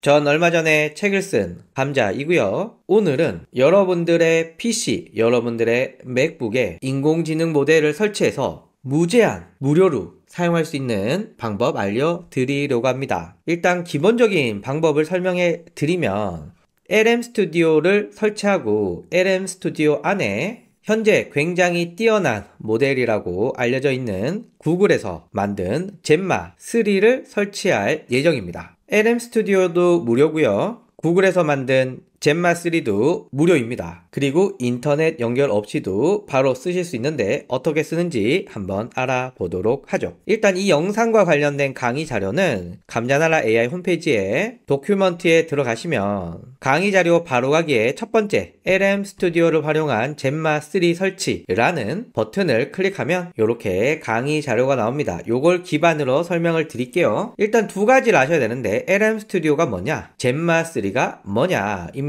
전 얼마 전에 책을 쓴 감자이고요. 오늘은 여러분들의 PC, 여러분들의 맥북에 인공지능 모델을 설치해서 무제한, 무료로 사용할 수 있는 방법 알려드리려고 합니다. 일단 기본적인 방법을 설명해 드리면 LM 스튜디오를 설치하고 LM 스튜디오 안에 현재 굉장히 뛰어난 모델이라고 알려져 있는 구글에서 만든 젬마 3를 설치할 예정입니다. LM 스튜디오도 무료고요. 구글에서 만든 젬마 3도 무료입니다. 그리고 인터넷 연결 없이도 바로 쓰실 수 있는데 어떻게 쓰는지 한번 알아보도록 하죠. 일단 이 영상과 관련된 강의 자료는 감자나라 AI 홈페이지에 도큐먼트에 들어가시면 강의 자료 바로 가기에 첫 번째 LM 스튜디오를 활용한 젬마 3 설치라는 버튼을 클릭하면 이렇게 강의 자료가 나옵니다. 요걸 기반으로 설명을 드릴게요. 일단 두 가지를 아셔야 되는데 LM 스튜디오가 뭐냐, 젬마 3가 뭐냐 입니다.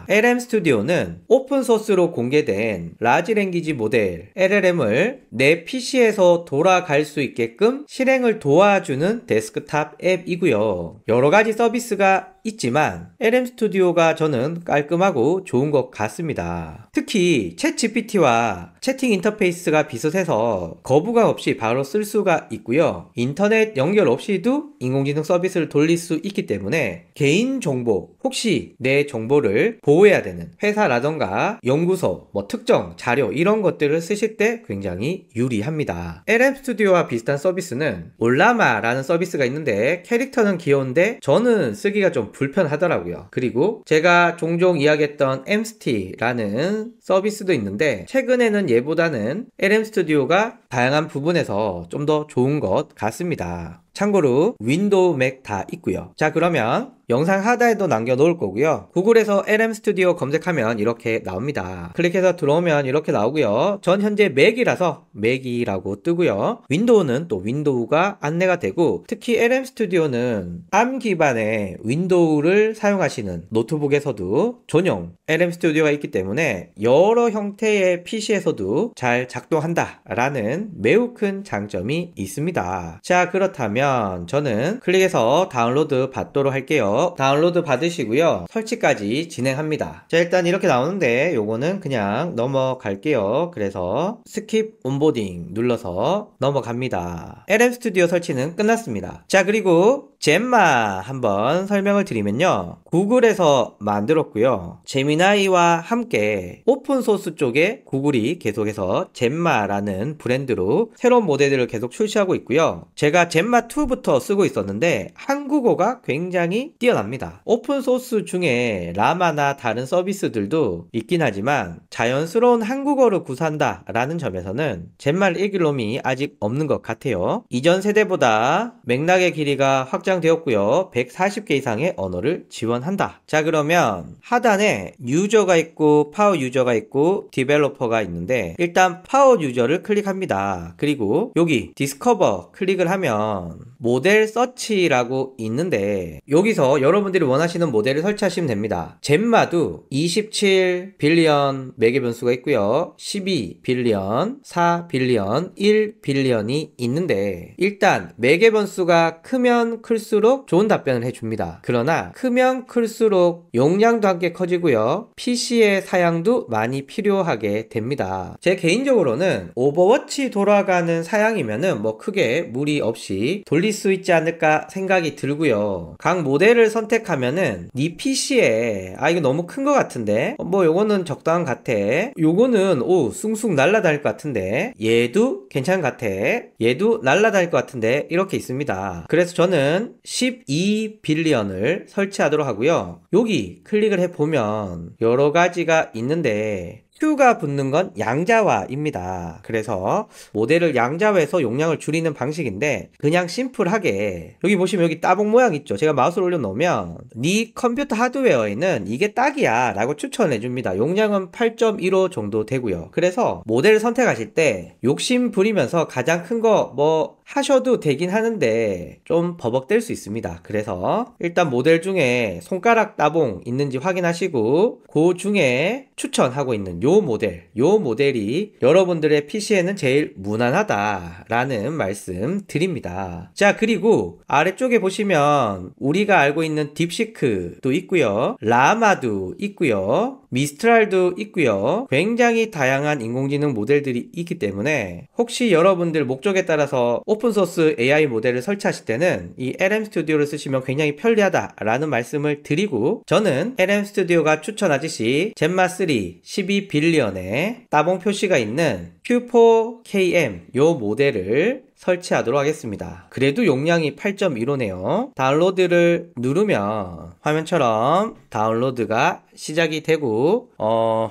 LM 스튜디오는 오픈소스로 공개된 라지 랭귀지 모델 LLM을 내 PC에서 돌아갈 수 있게끔 실행을 도와주는 데스크탑 앱이고요. 여러가지 서비스가 있지만 LM 스튜디오가 저는 깔끔하고 좋은 것 같습니다. 특히 챗 GPT와 채팅 인터페이스가 비슷해서 거부감 없이 바로 쓸 수가 있고요. 인터넷 연결 없이도 인공지능 서비스를 돌릴 수 있기 때문에 개인정보, 혹시 내 정보를 보호해야 되는 회사라던가 연구소, 특정 자료 이런 것들을 쓰실 때 굉장히 유리합니다. LM 스튜디오와 비슷한 서비스는 올라마라는 서비스가 있는데 캐릭터는 귀여운데 저는 쓰기가 좀 불편하더라고요. 그리고 제가 종종 이야기했던 엠스티라는 서비스도 있는데 최근에는 얘보다는 LM 스튜디오가 다양한 부분에서 좀 더 좋은 것 같습니다. 참고로 윈도우, 맥 다 있고요. 자, 그러면 영상 하단에도 남겨놓을 거고요. 구글에서 LM 스튜디오 검색하면 이렇게 나옵니다. 클릭해서 들어오면 이렇게 나오고요. 전 현재 맥이라서 맥이라고 뜨고요. 윈도우는 또 윈도우가 안내가 되고, 특히 LM 스튜디오는 ARM 기반의 윈도우를 사용하시는 노트북에서도 전용 LM 스튜디오가 있기 때문에 여러 형태의 PC에서도 잘 작동한다 라는 매우 큰 장점이 있습니다. 자, 그렇다면 저는 클릭해서 다운로드 받도록 할게요. 다운로드 받으시고요. 설치까지 진행합니다. 자, 일단 이렇게 나오는데 요거는 그냥 넘어갈게요. 그래서 스킵 온보딩 눌러서 넘어갑니다. LM 스튜디오 설치는 끝났습니다. 자, 그리고 젬마 한번 설명을 드리면요. 구글에서 만들었고요. 제미나이와 함께 오픈소스 쪽에 구글이 계속해서 젬마라는 브랜드로 새로운 모델들을 계속 출시하고 있고요. 제가 젬마2부터 쓰고 있었는데 한국어가 굉장히 뛰어납니다. 오픈소스 중에 라마나 다른 서비스들도 있긴 하지만 자연스러운 한국어를 구사한다 라는 점에서는 젬마를 이길 놈이 아직 없는 것 같아요. 이전 세대보다 맥락의 길이가 확장되었고요. 140개 이상의 언어를 지원한다. 자, 그러면 하단에 유저가 있고 파워 유저가 있고 디벨로퍼가 있는데 일단 파워 유저를 클릭합니다. 그리고 여기 디스커버 클릭을 하면 모델 서치라고 있는데 여기서 여러분들이 원하시는 모델을 설치하시면 됩니다. 젬마도 27 빌리언 맥의 변수가 있고요. 12 빌리언, 4 빌리언, 1 빌리언이 있는데 일단 맥의 변수가 크면 클수록 좋은 답변을 해줍니다. 그러나 크면 클수록 용량도 함께 커지고요. PC의 사양도 많이 필요하게 됩니다. 제 개인적으로는 오버워치 돌아가는 사양이면은 크게 무리 없이 돌릴 수 있지 않을까 생각이 들고요. 각 모델을 선택하면은 네 PC에 이거 너무 큰 것 같은데 요거는 적당한 것 같아. 요거는 숭숭 날아다닐 것 같은데 얘도 괜찮은 것 같아. 얘도 날아다닐 것 같은데 이렇게 있습니다. 그래서 저는 12 빌리언을 설치하도록 하고요. 여기 클릭을 해보면 여러 가지가 있는데 Q가 붙는 건 양자화입니다. 그래서 모델을 양자화해서 용량을 줄이는 방식인데 그냥 심플하게 여기 보시면 여기 따봉 모양 있죠. 제가 마우스를 올려놓으면 네 컴퓨터 하드웨어에는 이게 딱이야 라고 추천해 줍니다. 용량은 8.15 정도 되고요. 그래서 모델을 선택하실 때 욕심 부리면서 가장 큰 거 하셔도 되긴 하는데 좀 버벅될 수 있습니다. 그래서 일단 모델 중에 손가락 따봉 있는지 확인하시고 그 중에 추천하고 있는 요 모델이 여러분들의 PC에는 제일 무난하다라는 말씀 드립니다. 자, 그리고 아래쪽에 보시면 우리가 알고 있는 딥시크도 있고요, 라마도 있고요, 미스트랄도 있고요. 굉장히 다양한 인공지능 모델들이 있기 때문에 혹시 여러분들 목적에 따라서 오픈소스 AI 모델을 설치하실 때는 이 LM 스튜디오를 쓰시면 굉장히 편리하다라는 말씀을 드리고, 저는 LM 스튜디오가 추천하듯이 젠마 3 12빌리언의 따봉 표시가 있는 Q4KM 요 모델을 설치하도록 하겠습니다. 그래도 용량이 8.15네요. 다운로드를 누르면 화면처럼 다운로드가 시작이 되고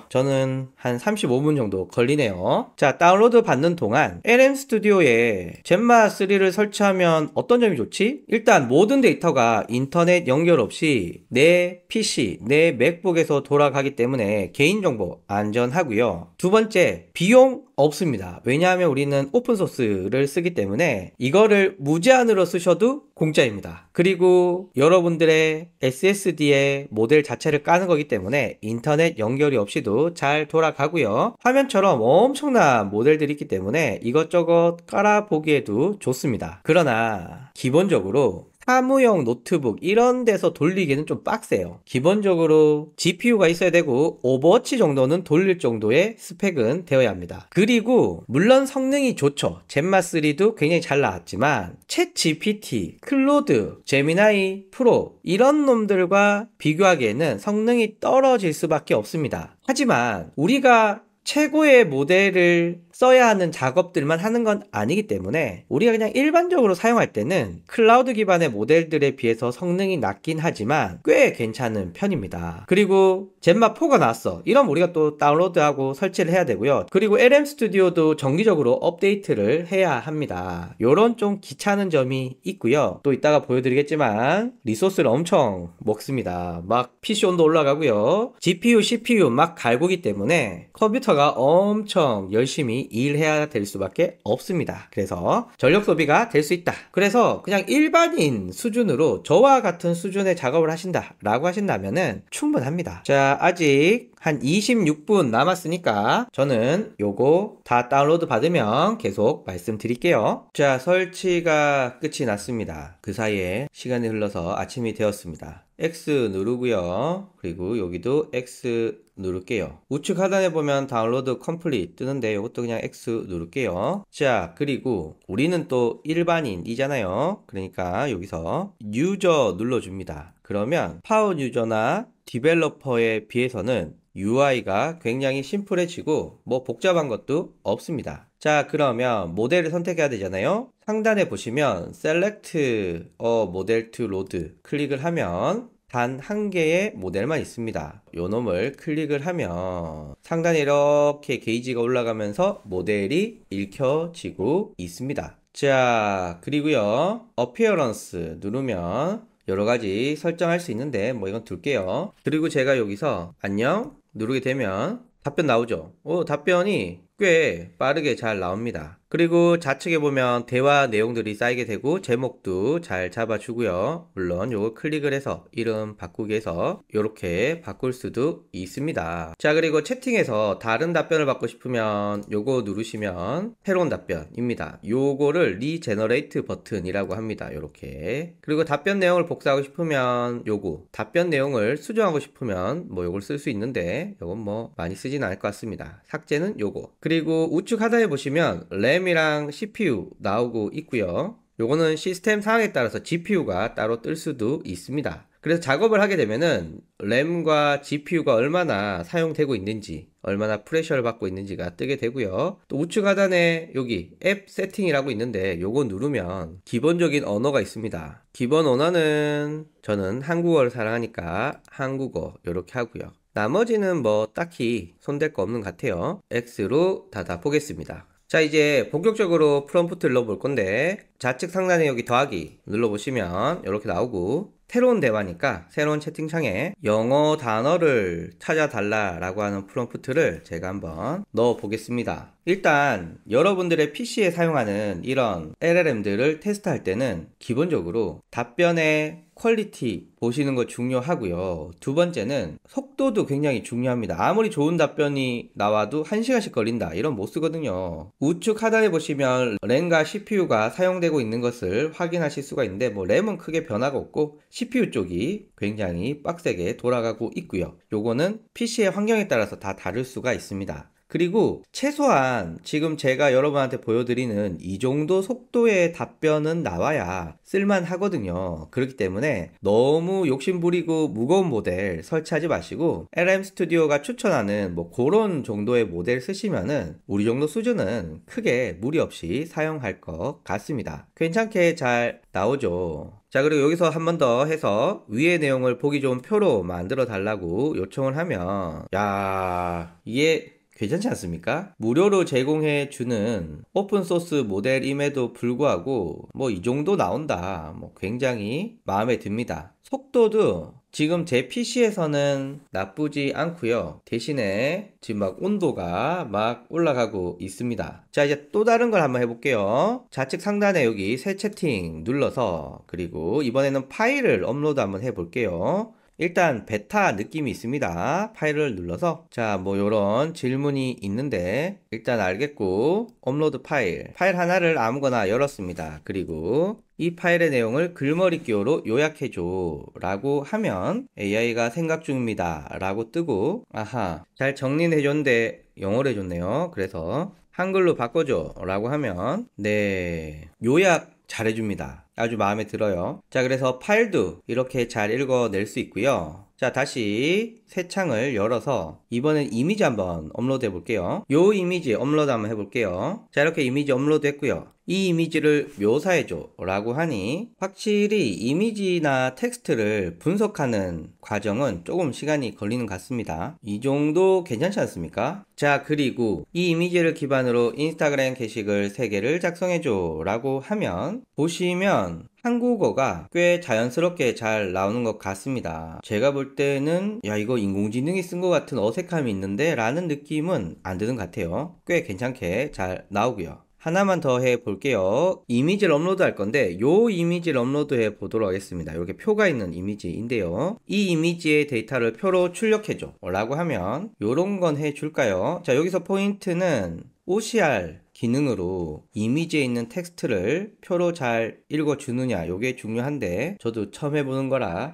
저는 한 35분 정도 걸리네요. 자, 다운로드 받는 동안 LM 스튜디오에 젠마 3를 설치하면 어떤 점이 좋지? 일단 모든 데이터가 인터넷 연결 없이 내 PC, 내 맥북에서 돌아가기 때문에 개인정보 안전하고요. 두 번째, 비용 없습니다. 왜냐하면 우리는 오픈소스를 쓰기 때문에 이거를 무제한으로 쓰셔도 공짜입니다. 그리고 여러분들의 SSD의 모델 자체를 까는 거기 때문에 인터넷 연결이 없이도 잘 돌아가고요. 화면처럼 엄청난 모델들이 있기 때문에 이것저것 깔아보기에도 좋습니다. 그러나 기본적으로 사무용 노트북 이런 데서 돌리기는 좀 빡세요. 기본적으로 GPU가 있어야 되고 오버워치 정도는 돌릴 정도의 스펙은 되어야 합니다. 그리고 물론 성능이 좋죠. 젠마 3도 굉장히 잘 나왔지만 챗 GPT, 클로드, 제미나이 프로 이런 놈들과 비교하기에는 성능이 떨어질 수밖에 없습니다. 하지만 우리가 최고의 모델을 써야 하는 작업들만 하는 건 아니기 때문에 우리가 그냥 일반적으로 사용할 때는 클라우드 기반의 모델들에 비해서 성능이 낮긴 하지만 꽤 괜찮은 편입니다. 그리고 젠마 4가 나왔어. 이러면 우리가 또 다운로드하고 설치를 해야 되고요. 그리고 LM 스튜디오도 정기적으로 업데이트를 해야 합니다. 요런 좀 귀찮은 점이 있고요. 또 이따가 보여드리겠지만 리소스를 엄청 먹습니다. 막 PC 온도 올라가고요. GPU, CPU 막 갈구기 때문에 컴퓨터가 엄청 열심히 일해야 될 수밖에 없습니다. 그래서 전력 소비가 될 수 있다. 그래서 그냥 일반인 수준으로 저와 같은 수준의 작업을 하신다 라고 하신다면은 충분합니다. 자, 아직 한 26분 남았으니까 저는 요거 다 다운로드 받으면 계속 말씀드릴게요. 자, 설치가 끝이 났습니다. 그 사이에 시간이 흘러서 아침이 되었습니다. X 누르고요. 그리고 여기도 X 누를게요. 우측 하단에 보면 다운로드 컴플릿 뜨는데 이것도 그냥 X 누를게요. 자, 그리고 우리는 또 일반인이잖아요. 그러니까 여기서 유저 눌러줍니다. 그러면 파워 유저나 디벨로퍼에 비해서는 UI가 굉장히 심플해지고 뭐 복잡한 것도 없습니다. 자, 그러면 모델을 선택해야 되잖아요. 상단에 보시면 Select a Model to Load 클릭을 하면 단 한 개의 모델만 있습니다. 요 놈을 클릭을 하면 상단에 이렇게 게이지가 올라가면서 모델이 읽혀지고 있습니다. 자, 그리고요 Appearance 누르면 여러가지 설정할 수 있는데 뭐 이건 둘게요. 그리고 제가 여기서 안녕 누르게 되면 답변 나오죠. 답변이 꽤 빠르게 잘 나옵니다. 그리고 좌측에 보면 대화 내용들이 쌓이게 되고 제목도 잘 잡아주고요. 물론 요거 클릭을 해서 이름 바꾸기 해서 요렇게 바꿀 수도 있습니다. 자, 그리고 채팅에서 다른 답변을 받고 싶으면 요거 누르시면 새로운 답변입니다. 요거를 리제너레이트 버튼이라고 합니다. 요렇게. 그리고 답변 내용을 복사하고 싶으면 요거, 답변 내용을 수정하고 싶으면 뭐 요걸 쓸 수 있는데 요건 뭐 많이 쓰진 않을 것 같습니다. 삭제는 요거. 그리고 우측 하단에 보시면 램이랑 CPU 나오고 있고요. 요거는 시스템 상황에 따라서 GPU가 따로 뜰 수도 있습니다. 그래서 작업을 하게 되면은 램과 GPU가 얼마나 사용되고 있는지, 얼마나 프레셔를 받고 있는지가 뜨게 되고요. 또 우측 하단에 여기 앱 세팅이라고 있는데 요거 누르면 기본적인 언어가 있습니다. 기본 언어는 저는 한국어를 사랑하니까 한국어 이렇게 하고요. 나머지는 뭐 딱히 손댈 거 없는 것 같아요. X로 닫아 보겠습니다. 자, 이제 본격적으로 프롬프트를 넣어볼 건데 좌측 상단에 여기 더하기 눌러보시면 이렇게 나오고, 새로운 대화니까 새로운 채팅창에 영어 단어를 찾아달라 라고 하는 프롬프트를 제가 한번 넣어 보겠습니다. 일단 여러분들의 PC에 사용하는 이런 LLM들을 테스트할 때는 기본적으로 답변의 퀄리티 보시는 거 중요하고요. 두 번째는 속도도 굉장히 중요합니다. 아무리 좋은 답변이 나와도 1시간씩 걸린다 이런 못 쓰거든요. 우측 하단에 보시면 램과 CPU가 사용되고 있는 것을 확인하실 수가 있는데 뭐 램은 크게 변화가 없고 CPU 쪽이 굉장히 빡세게 돌아가고 있고요. 요거는 PC의 환경에 따라서 다 다를 수가 있습니다. 그리고 최소한 지금 제가 여러분한테 보여드리는 이 정도 속도의 답변은 나와야 쓸만 하거든요. 그렇기 때문에 너무 욕심부리고 무거운 모델 설치하지 마시고 LM 스튜디오가 추천하는 뭐 그런 정도의 모델 쓰시면은 우리 정도 수준은 크게 무리 없이 사용할 것 같습니다. 괜찮게 잘 나오죠. 자, 그리고 여기서 한 번 더 해서 위의 내용을 보기 좋은 표로 만들어 달라고 요청을 하면 야, 이게 괜찮지 않습니까? 무료로 제공해 주는 오픈소스 모델임에도 불구하고 뭐 이 정도 나온다. 뭐 굉장히 마음에 듭니다. 속도도 지금 제 PC에서는 나쁘지 않고요. 대신에 지금 막 온도가 막 올라가고 있습니다. 자, 이제 또 다른 걸 한번 해볼게요. 좌측 상단에 여기 새 채팅 눌러서 그리고 이번에는 파일을 업로드 한번 해볼게요. 일단 베타 느낌이 있습니다. 파일을 눌러서 자, 뭐 요런 질문이 있는데 일단 알겠고 업로드 파일 하나를 아무거나 열었습니다. 그리고 이 파일의 내용을 글머리기호로 요약해줘 라고 하면 AI가 생각 중입니다 라고 뜨고 아하 잘 정리는 해줬는데 영어로 해줬네요. 그래서 한글로 바꿔줘 라고 하면 네 요약 잘해줍니다. 아주 마음에 들어요. 자, 그래서 파일도 이렇게 잘 읽어낼 수 있고요. 자, 다시 새 창을 열어서 이번엔 이미지 한번 업로드 해볼게요. 요 이미지 업로드 한번 해볼게요. 자, 이렇게 이미지 업로드 했고요. 이 이미지를 묘사해줘 라고 하니 확실히 이미지나 텍스트를 분석하는 과정은 조금 시간이 걸리는 것 같습니다. 이 정도 괜찮지 않습니까? 자, 그리고 이 이미지를 기반으로 인스타그램 게시글 3개를 작성해줘 라고 하면 보시면 한국어가 꽤 자연스럽게 잘 나오는 것 같습니다. 제가 볼 때는 야 이거 인공지능이 쓴 것 같은 어색함이 있는데 라는 느낌은 안 드는 것 같아요. 꽤 괜찮게 잘 나오고요. 하나만 더 해 볼게요. 이미지를 업로드 할 건데 요 이미지를 업로드 해 보도록 하겠습니다. 이렇게 표가 있는 이미지인데요. 이 이미지의 데이터를 표로 출력해줘 라고 하면 요런 건 해줄까요? 자, 여기서 포인트는 OCR 기능으로 이미지에 있는 텍스트를 표로 잘 읽어주느냐 요게 중요한데 저도 처음 해보는 거라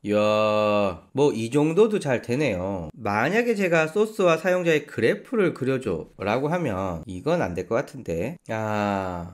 이야 뭐 이 정도도 잘 되네요. 만약에 제가 소스와 사용자의 그래프를 그려줘 라고 하면 이건 안 될 것 같은데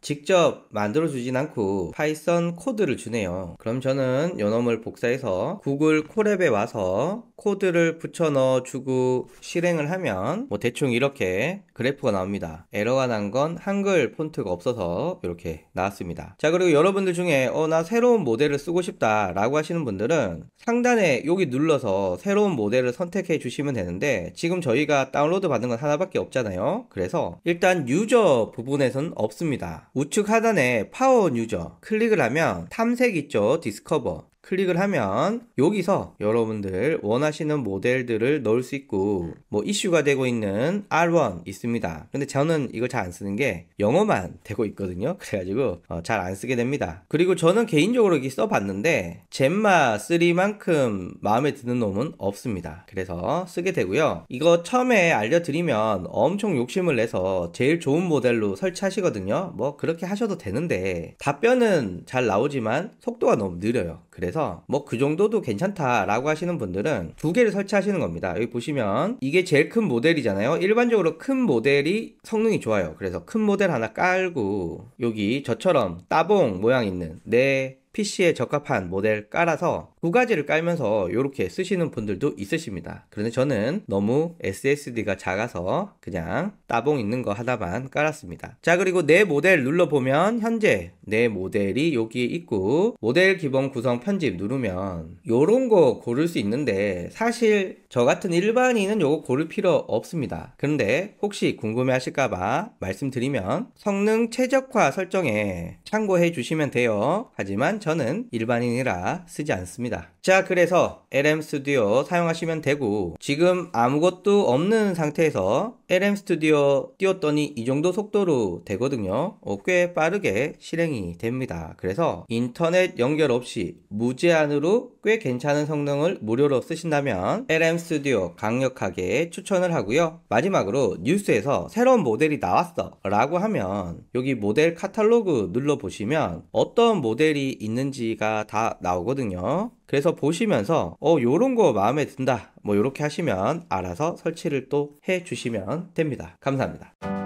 직접 만들어 주진 않고 파이썬 코드를 주네요. 그럼 저는 요놈을 복사해서 구글 콜앱에 와서 코드를 붙여 넣어주고 실행을 하면 뭐 대충 이렇게 그래프가 나옵니다. 에러가 난 건 한글 폰트가 없어서 이렇게 나왔습니다. 자, 그리고 여러분들 중에 나 새로운 모델을 쓰고 싶다 라고 하시는 분들은 상단에 여기 눌러서 새로운 모델을 선택해 주시면 되는데 지금 저희가 다운로드 받은 건 하나밖에 없잖아요. 그래서 일단 유저 부분에선 없습니다. 우측 하단에 파워 유저 클릭을 하면 탐색 있죠. 디스커버 클릭을 하면 여기서 여러분들 원하시는 모델들을 넣을 수 있고 뭐 이슈가 되고 있는 R1 있습니다. 근데 저는 이걸 잘 안 쓰는 게 영어만 되고 있거든요. 그래가지고 잘 안 쓰게 됩니다. 그리고 저는 개인적으로 여기 써봤는데 젬마 3만큼 마음에 드는 놈은 없습니다. 그래서 쓰게 되고요. 이거 처음에 알려드리면 엄청 욕심을 내서 제일 좋은 모델로 설치하시거든요. 뭐 그렇게 하셔도 되는데 답변은 잘 나오지만 속도가 너무 느려요. 그래서 뭐 그 정도도 괜찮다라고 하시는 분들은 2개를 설치하시는 겁니다. 여기 보시면 이게 제일 큰 모델이잖아요. 일반적으로 큰 모델이 성능이 좋아요. 그래서 큰 모델 하나 깔고 여기 저처럼 따봉 모양 있는 내 PC에 적합한 모델 깔아서 2가지를 깔면서 이렇게 쓰시는 분들도 있으십니다. 그런데 저는 너무 SSD가 작아서 그냥 따봉 있는 거 하나만 깔았습니다. 자, 그리고 내 모델 눌러보면 현재 내 모델이 여기에 있고 모델 기본 구성 편집 누르면 요런 거 고를 수 있는데 사실 저 같은 일반인은 요거 고를 필요 없습니다. 그런데 혹시 궁금해 하실까봐 말씀드리면 성능 최적화 설정에 참고해 주시면 돼요. 하지만 저는 일반인이라 쓰지 않습니다. 자, 그래서 LM 스튜디오 사용하시면 되고 지금 아무것도 없는 상태에서 LM 스튜디오 띄웠더니 이 정도 속도로 되거든요. 꽤 빠르게 실행이 됩니다. 그래서 인터넷 연결 없이 무제한으로 꽤 괜찮은 성능을 무료로 쓰신다면 LM 스튜디오 강력하게 추천을 하고요. 마지막으로 뉴스에서 새로운 모델이 나왔어 라고 하면 여기 모델 카탈로그 눌러보시면 어떤 모델이 있는지가 다 나오거든요. 그래서 보시면서 요런 거 마음에 든다 뭐 요렇게 하시면 알아서 설치를 또 해 주시면 됩니다. 감사합니다.